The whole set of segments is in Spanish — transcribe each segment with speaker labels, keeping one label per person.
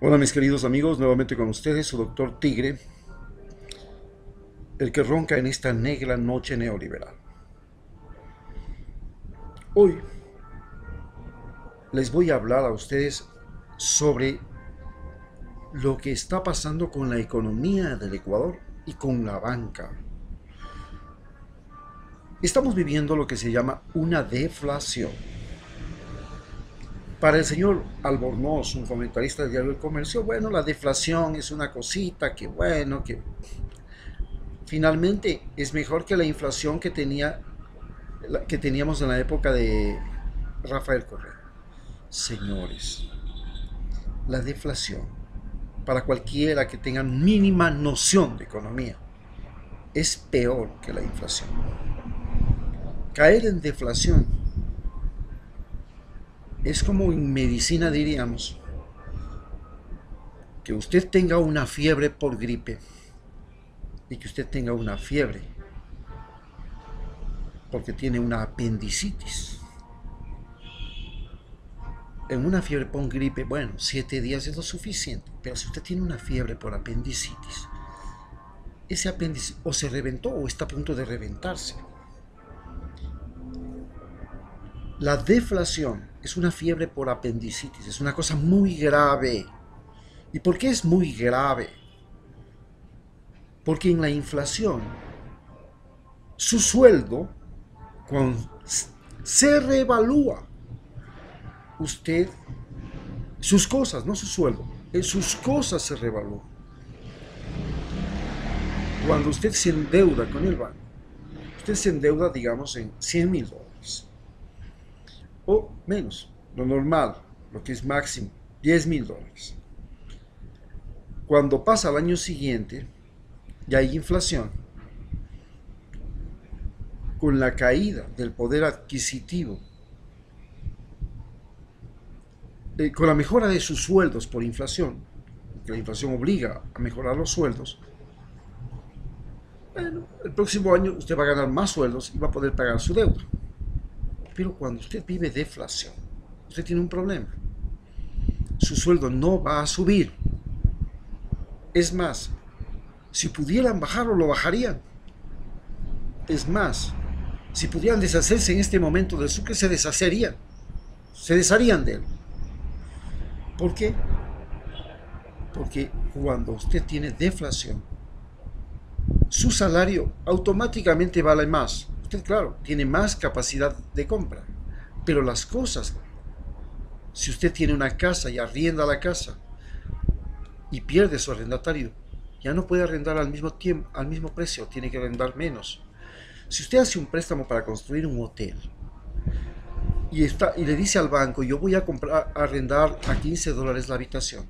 Speaker 1: Hola mis queridos amigos, nuevamente con ustedes, su doctor Tigre, el que ronca en esta negra noche neoliberal. Hoy les voy a hablar a ustedes sobre lo que está pasando con la economía del Ecuador y con la banca. Estamos viviendo lo que se llama una deflación. Para el señor Albornoz, un comentarista del diario El Comercio, bueno, la deflación es una cosita que bueno, que finalmente es mejor que la inflación que teníamos en la época de Rafael Correa. Señores, la deflación, para cualquiera que tenga mínima noción de economía, es peor que la inflación. Caer en deflación es como en medicina diríamos, que usted tenga una fiebre por gripe y que usted tenga una fiebre porque tiene una apendicitis. En una fiebre por gripe, bueno, 7 días es lo suficiente, pero si usted tiene una fiebre por apendicitis, ese apéndice o se reventó o está a punto de reventarse. La deflación es una fiebre por apendicitis, es una cosa muy grave. ¿Y por qué es muy grave? Porque en la inflación, su sueldo, cuando se revalúa, usted, sus cosas, no su sueldo, sus cosas se revalúan. Cuando usted se endeuda con el banco, usted se endeuda, digamos, en $100,000 o menos, lo normal, lo que es máximo, $10,000. Cuando pasa al año siguiente y hay inflación, con la caída del poder adquisitivo, con la mejora de sus sueldos por inflación, que la inflación obliga a mejorar los sueldos, bueno, el próximo año usted va a ganar más sueldos y va a poder pagar su deuda. Pero cuando usted vive deflación, usted tiene un problema. Su sueldo no va a subir. Es más, si pudieran bajarlo, lo bajarían. Es más, si pudieran deshacerse en este momento del Sucre, se deshacerían. Se desharían de él. ¿Por qué? Porque cuando usted tiene deflación, su salario automáticamente vale más. Usted, claro, tiene más capacidad de compra. Pero las cosas, si usted tiene una casa y arrienda la casa y pierde su arrendatario, ya no puede arrendar al mismo tiempo, al mismo precio, tiene que arrendar menos. Si usted hace un préstamo para construir un hotel y le dice al banco, yo voy a arrendar a $15 la habitación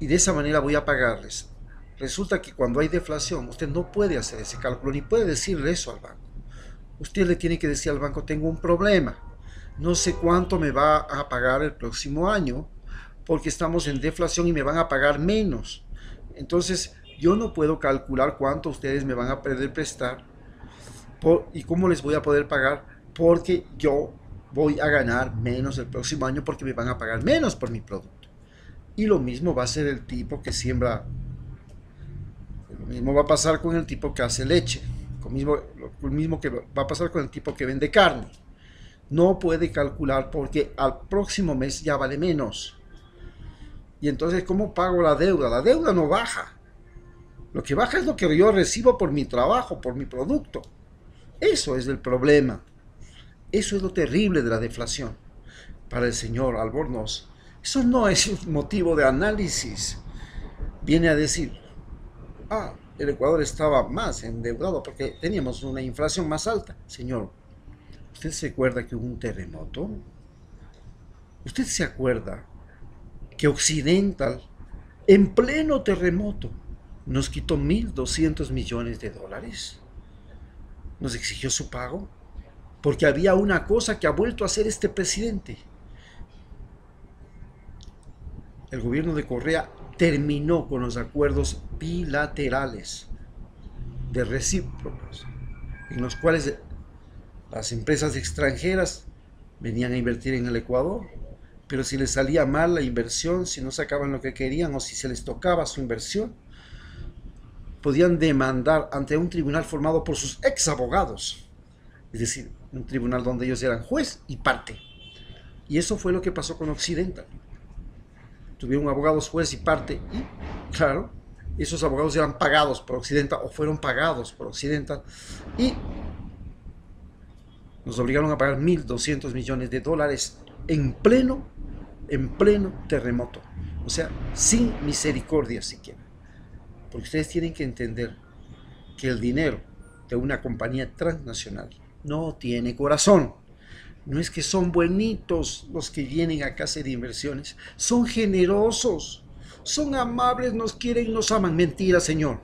Speaker 1: y de esa manera voy a pagarles. Resulta que cuando hay deflación, usted no puede hacer ese cálculo ni puede decirle eso al banco. Usted le tiene que decir al banco, tengo un problema, no sé cuánto me va a pagar el próximo año porque estamos en deflación y me van a pagar menos. Entonces, yo no puedo calcular cuánto ustedes me van a poder prestar y cómo les voy a poder pagar porque yo voy a ganar menos el próximo año porque me van a pagar menos por mi producto. Y lo mismo va a ser el tipo que siembra, lo mismo va a pasar con el tipo que hace leche, lo mismo que va a pasar con el tipo que vende carne. No puede calcular porque al próximo mes ya vale menos. Y entonces, ¿cómo pago la deuda? La deuda no baja. Lo que baja es lo que yo recibo por mi trabajo, por mi producto. Eso es el problema. Eso es lo terrible de la deflación. Para el señor Albornoz, eso no es un motivo de análisis. Viene a decir, el Ecuador estaba más endeudado porque teníamos una inflación más alta. Señor, ¿usted se acuerda que hubo un terremoto? ¿Usted se acuerda que Occidental, en pleno terremoto, nos quitó $1,200 millones? Nos exigió su pago porque había una cosa que ha vuelto a hacer este presidente. El gobierno de Correa terminó con los acuerdos bilaterales de recíprocos, en los cuales las empresas extranjeras venían a invertir en el Ecuador, pero si les salía mal la inversión, si no sacaban lo que querían o si se les tocaba su inversión, podían demandar ante un tribunal formado por sus ex abogados, es decir, un tribunal donde ellos eran juez y parte. Y eso fue lo que pasó con Occidental. Tuvieron abogados juez y parte y, claro, esos abogados eran pagados por Occidental o fueron pagados por Occidental y nos obligaron a pagar $1.200 millones en pleno terremoto. O sea, sin misericordia siquiera. Porque ustedes tienen que entender que el dinero de una compañía transnacional no tiene corazón. No es que son buenitos los que vienen acá a hacer inversiones. Son generosos, son amables, nos quieren, nos aman. Mentira, señor.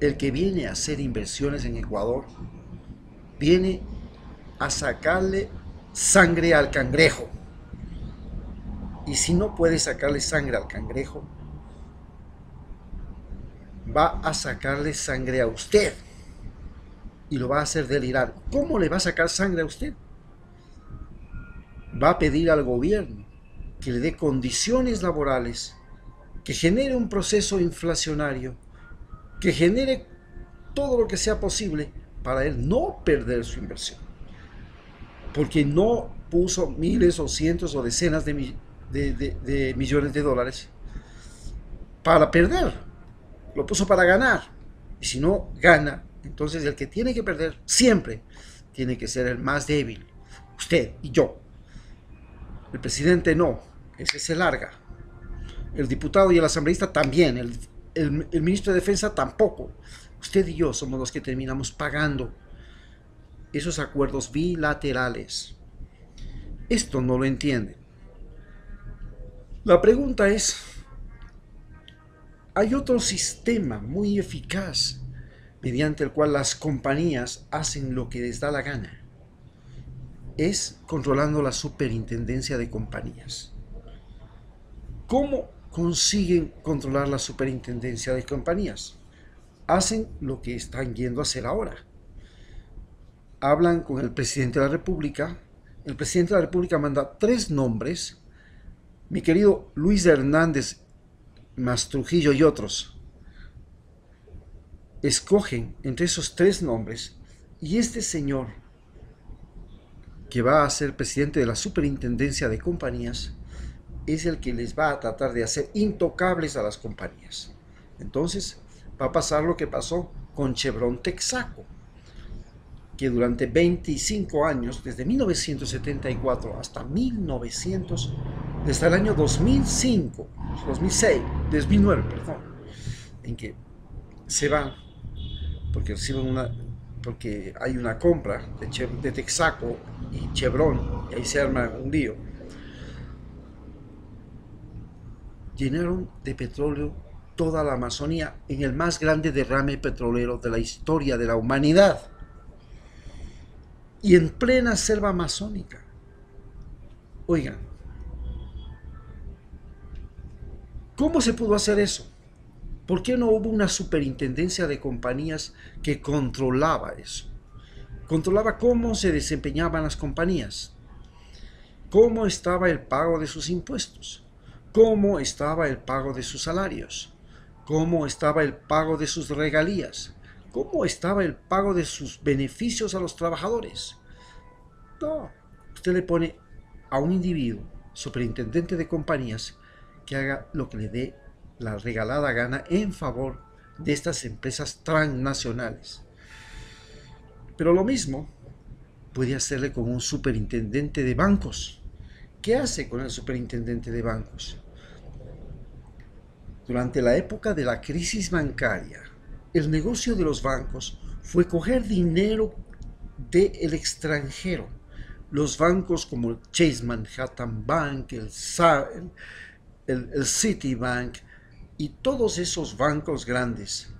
Speaker 1: El que viene a hacer inversiones en Ecuador viene a sacarle sangre al cangrejo. Y si no puede sacarle sangre al cangrejo, va a sacarle sangre a usted y lo va a hacer delirar. ¿Cómo le va a sacar sangre a usted? Va a pedir al gobierno que le dé condiciones laborales, que genere un proceso inflacionario, que genere todo lo que sea posible para él no perder su inversión, porque no puso miles o cientos o decenas de millones de dólares para perder, lo puso para ganar. Y si no gana, entonces el que tiene que perder siempre tiene que ser el más débil, usted y yo. El presidente no, ese se larga. El diputado y el asambleísta también, el ministro de Defensa tampoco. Usted y yo somos los que terminamos pagando esos acuerdos bilaterales. Esto no lo entienden. La pregunta es, ¿hay otro sistema muy eficaz mediante el cual las compañías hacen lo que les da la gana? Es controlando la superintendencia de compañías. ¿Cómo consiguen controlar la superintendencia de compañías? Hacen lo que están yendo a hacer ahora. Hablan con el presidente de la República. El presidente de la República manda 3 nombres. Mi querido Luis Hernández Mastrujillo y otros escogen entre esos 3 nombres y este señor que va a ser presidente de la superintendencia de compañías es el que les va a tratar de hacer intocables a las compañías. Entonces va a pasar lo que pasó con Chevron Texaco, que durante 25 años, desde 1974 hasta desde el año 2009, en que se van porque hay una compra de Texaco y Chevron, y ahí se arma un lío. Llenaron de petróleo toda la Amazonía en el más grande derrame petrolero de la historia de la humanidad. Y en plena selva amazónica. Oigan, ¿cómo se pudo hacer eso? ¿Por qué no hubo una superintendencia de compañías que controlaba eso? Controlaba cómo se desempeñaban las compañías, cómo estaba el pago de sus impuestos, cómo estaba el pago de sus salarios, cómo estaba el pago de sus regalías, cómo estaba el pago de sus beneficios a los trabajadores. No, usted le pone a un individuo, superintendente de compañías, que haga lo que le dé la regalada gana en favor de estas empresas transnacionales. Pero lo mismo puede hacerle con un superintendente de bancos. ¿Qué hace con el superintendente de bancos? Durante la época de la crisis bancaria, el negocio de los bancos fue coger dinero del extranjero. Los bancos como el Chase Manhattan Bank, el Citibank y todos esos bancos grandes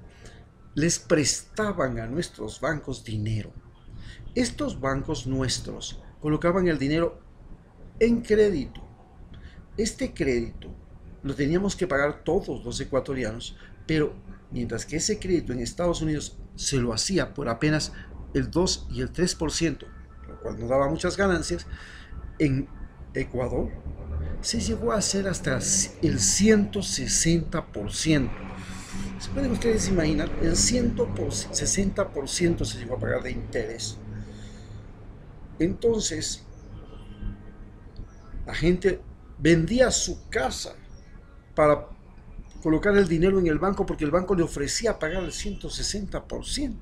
Speaker 1: les prestaban a nuestros bancos dinero. Estos bancos nuestros colocaban el dinero en crédito. Este crédito lo teníamos que pagar todos los ecuatorianos, pero mientras que ese crédito en Estados Unidos se lo hacía por apenas el 2 y el 3%, lo cual nos daba muchas ganancias, en Ecuador se llegó a hacer hasta el 160%. ¿Se pueden ustedes imaginar? El 160% se llegó a pagar de interés. Entonces, la gente vendía su casa para colocar el dinero en el banco porque el banco le ofrecía pagar el 160%.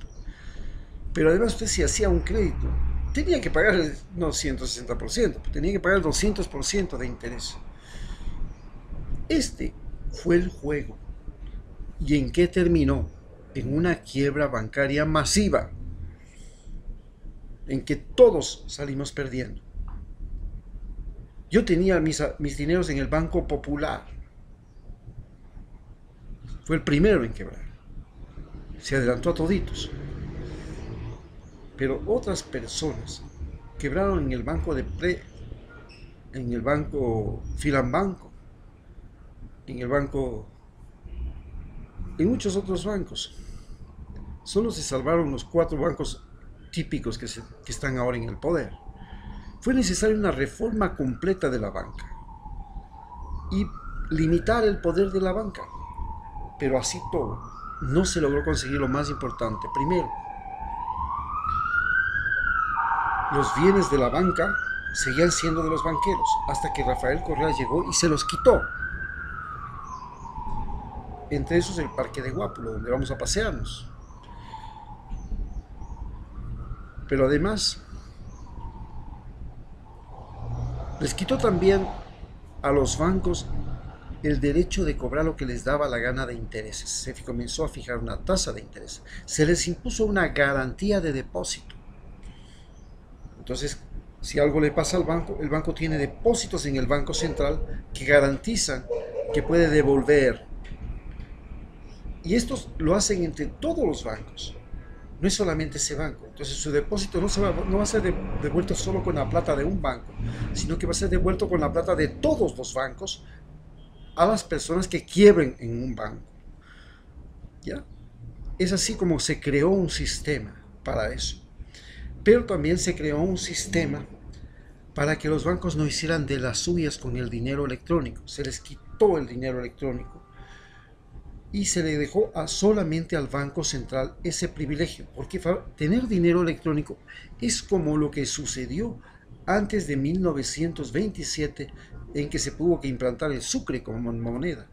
Speaker 1: Pero además usted si hacía un crédito, tenía que pagar el, no 160%, tenía que pagar el 200% de interés. Este fue el juego. ¿Y en qué terminó? En una quiebra bancaria masiva, en que todos salimos perdiendo. Yo tenía mis dineros en el Banco Popular. Fue el primero en quebrar. Se adelantó a toditos. Pero otras personas quebraron en el banco en el banco Filambanco, en muchos otros bancos. Solo se salvaron los 4 bancos típicos que están ahora en el poder. Fue necesaria una reforma completa de la banca y limitar el poder de la banca. Pero así todo, no se logró conseguir lo más importante. Primero, los bienes de la banca seguían siendo de los banqueros, hasta que Rafael Correa llegó y se los quitó. Entre esos el Parque de Guápulo, donde vamos a pasearnos. Pero además, les quitó también a los bancos el derecho de cobrar lo que les daba la gana de intereses. Se comenzó a fijar una tasa de interés. Se les impuso una garantía de depósito. Entonces, si algo le pasa al banco, el banco tiene depósitos en el Banco Central que garantizan que puede devolver. Y estos lo hacen entre todos los bancos. No es solamente ese banco. Entonces su depósito no va a ser devuelto solo con la plata de un banco, sino que va a ser devuelto con la plata de todos los bancos a las personas que quiebren en un banco. ¿Ya? Es así como se creó un sistema para eso. Pero también se creó un sistema para que los bancos no hicieran de las suyas con el dinero electrónico. Se les quitó el dinero electrónico y se le dejó solamente al Banco Central ese privilegio, porque tener dinero electrónico es como lo que sucedió antes de 1927, en que se tuvo que implantar el sucre como moneda.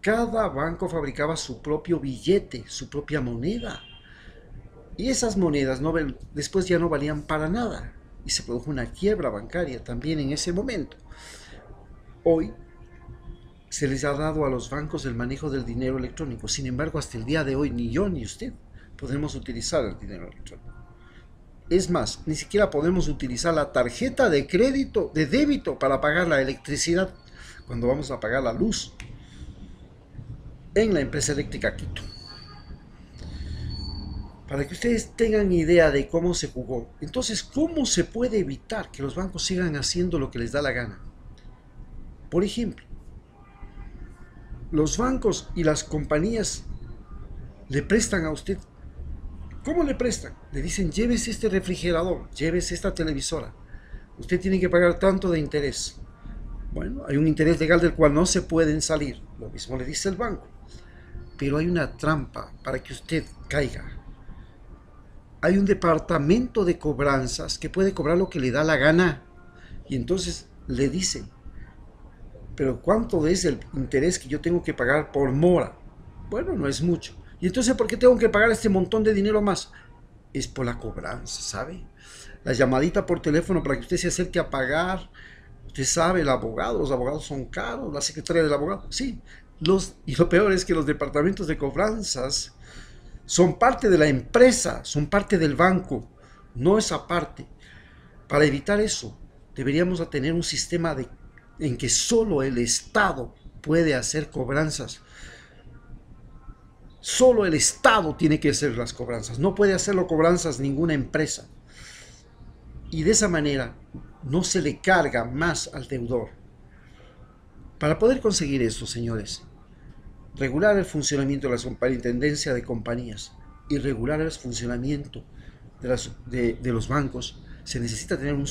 Speaker 1: Cada banco fabricaba su propio billete, su propia moneda, y esas monedas después ya no valían para nada, y se produjo una quiebra bancaria también en ese momento. Hoy se les ha dado a los bancos el manejo del dinero electrónico. Sin embargo, hasta el día de hoy, ni yo ni usted podemos utilizar el dinero electrónico. Es más, ni siquiera podemos utilizar la tarjeta de crédito, de débito, para pagar la electricidad cuando vamos a pagar la luz en la empresa eléctrica Quito. Para que ustedes tengan idea de cómo se jugó. Entonces, ¿cómo se puede evitar que los bancos sigan haciendo lo que les da la gana? Por ejemplo, los bancos y las compañías le prestan a usted. ¿Cómo le prestan? Le dicen, llévese este refrigerador, llévese esta televisora. Usted tiene que pagar tanto de interés. Bueno, hay un interés legal del cual no se pueden salir. Lo mismo le dice el banco. Pero hay una trampa para que usted caiga. Hay un departamento de cobranzas que puede cobrar lo que le da la gana. Y entonces le dicen, pero ¿cuánto es el interés que yo tengo que pagar por mora? Bueno, no es mucho. ¿Y entonces por qué tengo que pagar este montón de dinero más? Es por la cobranza, ¿sabe? La llamadita por teléfono para que usted se acerque a pagar. Usted sabe, los abogados son caros, la secretaria del abogado, sí. Y lo peor es que los departamentos de cobranzas son parte de la empresa, son parte del banco, no es aparte. Para evitar eso, deberíamos tener un sistema en que solo el Estado puede hacer cobranzas. Solo el Estado tiene que hacer las cobranzas, no puede hacerlo cobranzas ninguna empresa. Y de esa manera no se le carga más al deudor. Para poder conseguir esto, señores, regular el funcionamiento de la superintendencia de compañías y regular el funcionamiento de los bancos, se necesita tener un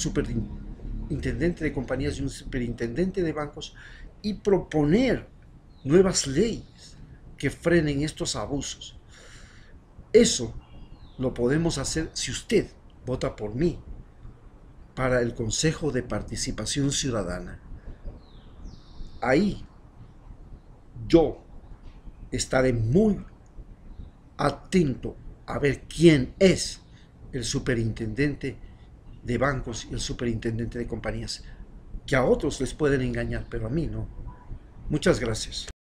Speaker 1: intendente de compañías y un superintendente de bancos y proponer nuevas leyes que frenen estos abusos. Eso lo podemos hacer si usted vota por mí para el Consejo de Participación Ciudadana. Ahí yo estaré muy atento a ver quién es el superintendente de bancos y el superintendente de compañías, que a otros les pueden engañar, pero a mí no. Muchas gracias.